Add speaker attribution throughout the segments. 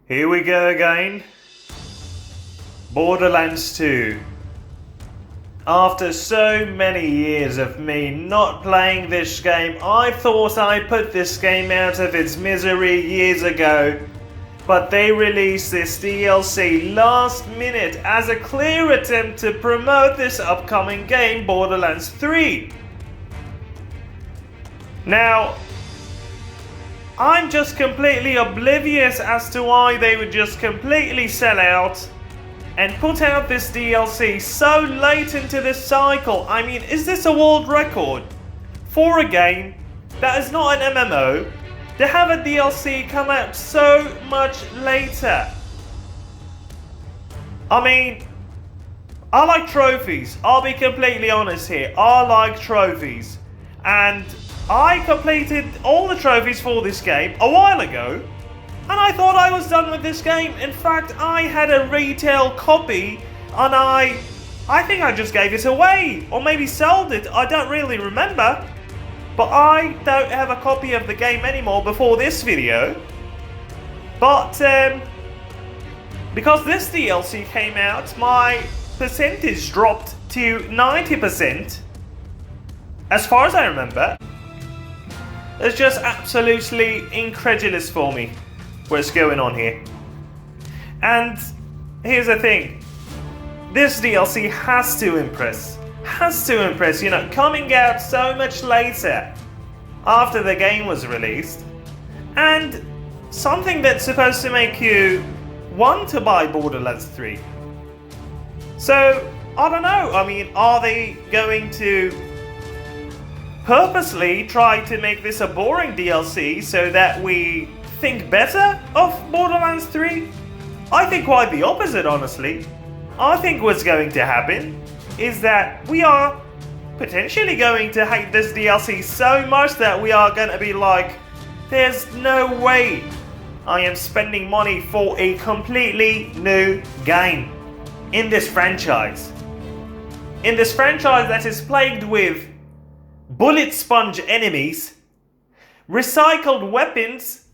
Speaker 1: Here we go again. Borderlands 2. After so many years of me not playing this game, I thought I put this game out of its misery years ago. But they released this DLC last minute as a clear attempt to promote this upcoming game, Borderlands 3. Now, I'm just completely oblivious as to why they would just completely sell out and put out this DLC so late into this cycle. I mean, is this a world record for a game that is not an MMO to have a DLC come out so much later? I mean, I like trophies. I'll be completely honest here. I like trophies. And I completed all the trophies for this game a while ago, and I thought I was done with this game. In fact, I had a retail copy, and I think I just gave it away, or maybe sold it, I don't really remember. But I don't have a copy of the game anymore before this video. But, because this DLC came out, my percentage dropped to 90%, as far as I remember. It's just absolutely incredulous for me what's going on here. And here's the thing. This DLC has to impress. You know, coming out so much later after the game was released. And something that's supposed to make you want to buy Borderlands 3. So, I don't know. I mean, are they going to purposely try to make this a boring DLC so that we think better of Borderlands 3? I think quite the opposite, honestly. I think what's going to happen is that we are potentially going to hate this DLC so much that we are going to be like, there's no way I am spending money for a completely new game in this franchise. In this franchise that is plagued with bullet sponge enemies, recycled weapons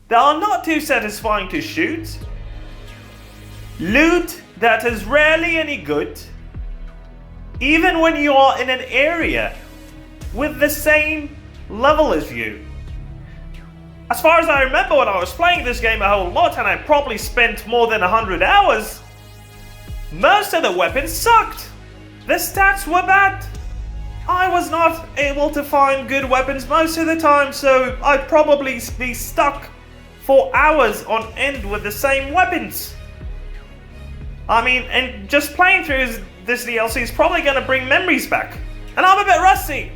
Speaker 1: that are not too satisfying to shoot, loot that is rarely any good, even when you are in an area with the same level as you. As far as I remember, when I was playing this game a whole lot, and I probably spent more than 100 hours, most of the weapons sucked. The stats were bad. I was not able to find good weapons most of the time, so I'd probably be stuck for hours on end with the same weapons. I mean, and just playing through this DLC is probably going to bring memories back. And I'm a bit rusty.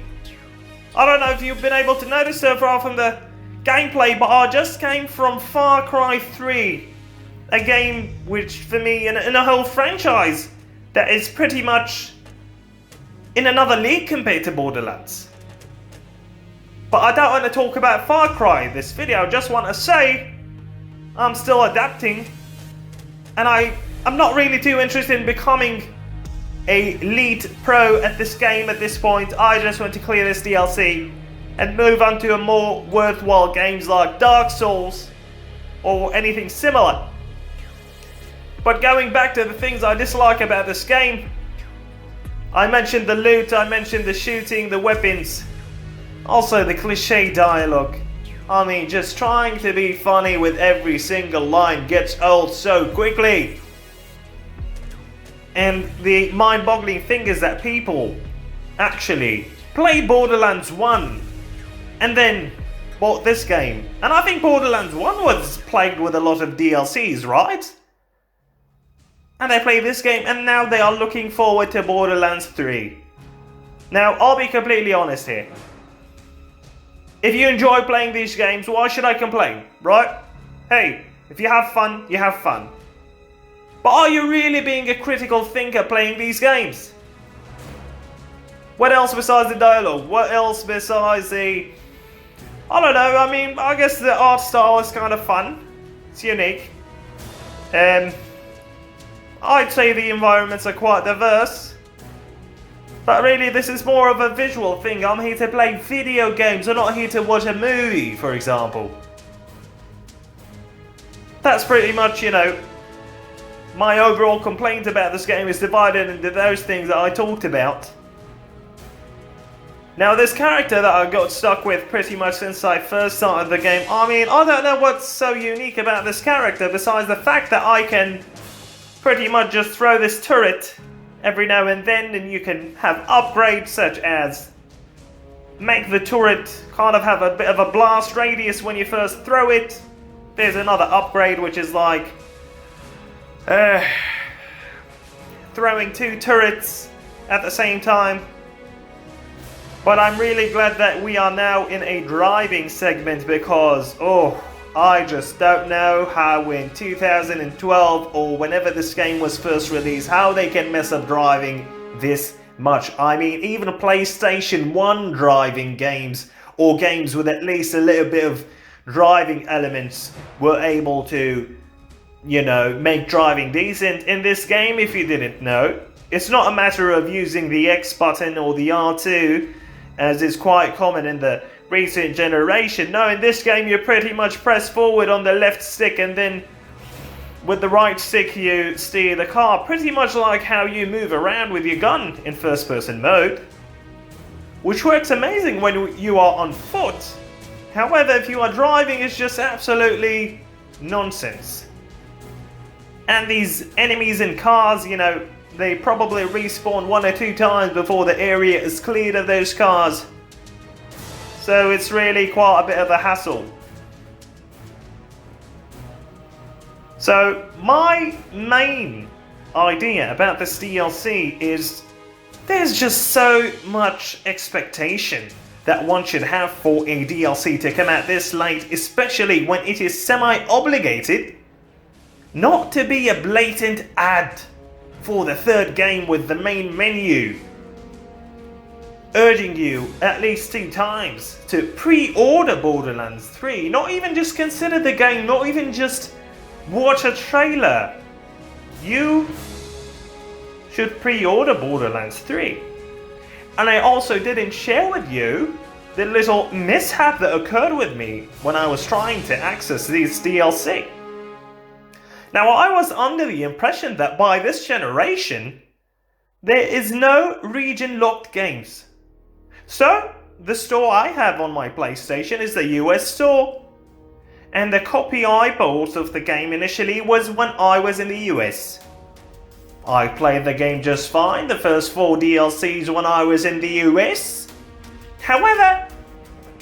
Speaker 1: I don't know if you've been able to notice so far from the gameplay, but I just came from Far Cry 3. A game which, for me, in a whole franchise that is pretty much in another league compared to Borderlands. But I don't want to talk about Far Cry this video. I just want to say I'm still adapting, and I'm not really too interested in becoming a elite pro at this game at this point. I just want to clear this DLC and move on to a more worthwhile games like Dark Souls or anything similar. But going back to the things I dislike about this game, I mentioned the loot, I mentioned the shooting, the weapons, also the cliche dialogue. I mean, just trying to be funny with every single line gets old so quickly. And the mind-boggling thing is that people actually play Borderlands 1 and then bought this game. And I think Borderlands 1 was plagued with a lot of DLCs, right? And they play this game, and now they are looking forward to Borderlands 3. Now, I'll be completely honest here. If you enjoy playing these games, why should I complain, right? Hey, if you have fun, you have fun. But are you really being a critical thinker playing these games? What else besides the dialogue? What else besides the... I don't know, I mean, I guess the art style is kind of fun. It's unique. I'd say the environments are quite diverse. But really, this is more of a visual thing. I'm here to play video games. I'm not here to watch a movie, for example. that's pretty much, you know, my overall complaint about this game is divided into those things that I talked about. Now, this character that I got stuck with pretty much since I first started the game, I mean, I don't know what's so unique about this character besides the fact that I can pretty much just throw this turret every now and then, and you can have upgrades such as make the turret kind of have a bit of a blast radius when you first throw it. There's another upgrade which is like throwing 2 turrets at the same time. But I'm really glad that we are now in a driving segment because, I just don't know how in 2012 or whenever this game was first released, how they can mess up driving this much. I mean, even PlayStation 1 driving games or games with at least a little bit of driving elements were able to, you know, make driving decent. In this game, if you didn't know, it's not a matter of using the X button or the R2 as is quite common in the recent generation. No, in this game you pretty much press forward on the left stick and then with the right stick you steer the car, pretty much like how you move around with your gun in first person mode, which works amazing when you are on foot. However, if you are driving, it's just absolutely nonsense. And these enemies in cars, you know, they probably respawn 1 or 2 times before the area is cleared of those cars. So it's really quite a bit of a hassle. So my main idea about this DLC is there's just so much expectation that one should have for a DLC to come out this late, especially when it is semi-obligated not to be a blatant ad for the third game with the main menu urging you at least 2 times to pre-order Borderlands 3. Not even just consider the game, not even just watch a trailer. You should pre-order Borderlands 3. And I also didn't share with you the little mishap that occurred with me when I was trying to access these DLC. Now, I was under the impression that by this generation, there is no region-locked games. So, the store I have on my PlayStation is the US store. And the copy I bought of the game initially was when I was in the US. I played the game just fine, the first 4 DLCs when I was in the US. However,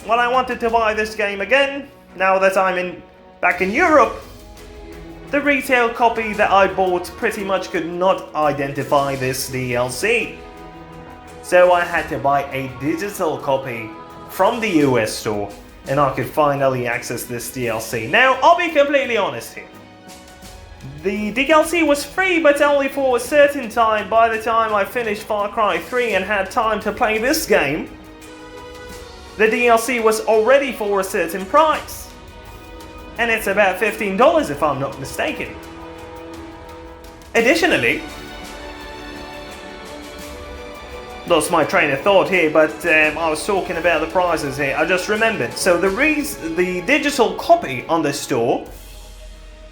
Speaker 1: when I wanted to buy this game again, now that I'm back in Europe, the retail copy that I bought pretty much could not identify this DLC. So I had to buy a digital copy from the US store and I could finally access this DLC. Now, I'll be completely honest here. The DLC was free, but only for a certain time. By the time I finished Far Cry 3 and had time to play this game, the DLC was already for a certain price. And it's about $15 if I'm not mistaken. Additionally, lost my train of thought here, but I was talking about the prices here. I just remembered. So the digital copy on the store,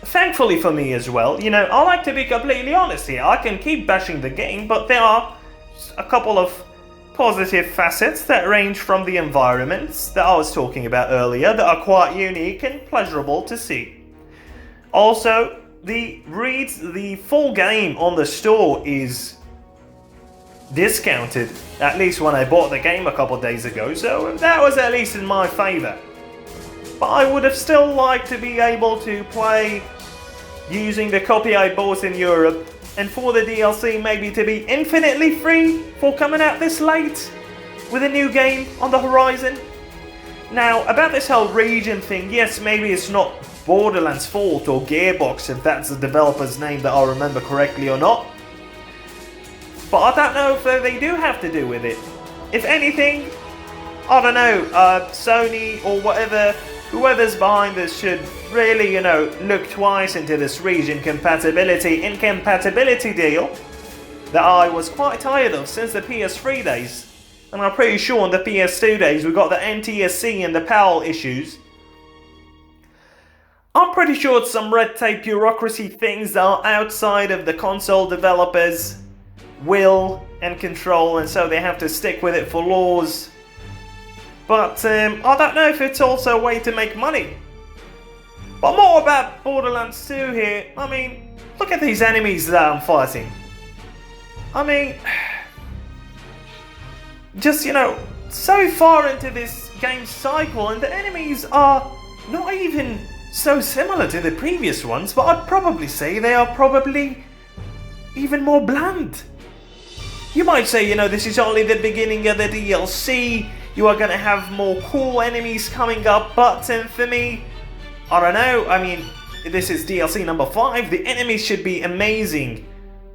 Speaker 1: thankfully for me as well, you know, I like to be completely honest here. I can keep bashing the game, but there are a couple of positive facets that range from the environments that I was talking about earlier that are quite unique and pleasurable to see. Also, the full game on the store is discounted, at least when I bought the game a couple of days ago, so that was at least in my favour. But I would have still liked to be able to play using the copy I bought in Europe, and for the DLC maybe to be infinitely free for coming out this late with a new game on the horizon. Now, about this whole region thing, yes, maybe it's not Borderlands' fault or Gearbox, if that's the developer's name that I remember correctly or not. But I don't know if they do have to do with it. If anything, I don't know, Sony or whoever's behind this should really, you know, look twice into this region incompatibility deal that I was quite tired of since the PS3 days. And I'm pretty sure on the PS2 days we got the NTSC and the PAL issues. I'm pretty sure some red tape bureaucracy things that are outside of the console developers' will and control, and so they have to stick with it for laws. But I don't know if it's also a way to make money. But more about Borderlands 2 here. I mean, look at these enemies that I'm fighting. I mean, just, you know, so far into this game cycle, and the enemies are not even so similar to the previous ones, but I'd probably say they are probably even more bland. You might say, you know, this is only the beginning of the DLC, you are going to have more cool enemies coming up, but for me, I don't know, I mean, this is DLC number 5, the enemies should be amazing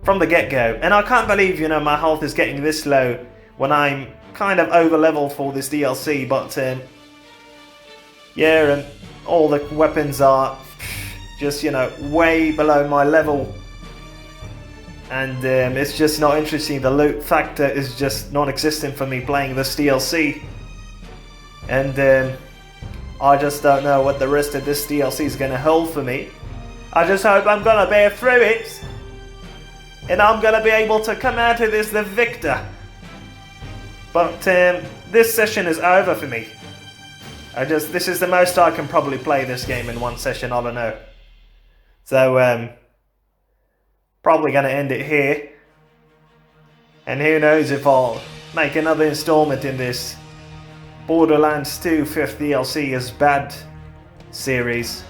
Speaker 1: from the get-go, and I can't believe, you know, my health is getting this low when I'm kind of over-leveled for this DLC, but yeah, and all the weapons are just, you know, way below my level, and it's just not interesting. The loot factor is just non-existent for me playing this DLC, and I just don't know what the rest of this DLC is going to hold for me. I just hope I'm going to bear through it, and I'm going to be able to come out of this the victor. But this session is over for me. This is the most I can probably play this game in one session, I don't know. So, probably going to end it here. And who knows if I'll make another installment in this Borderlands 2 5th DLC is Bad series.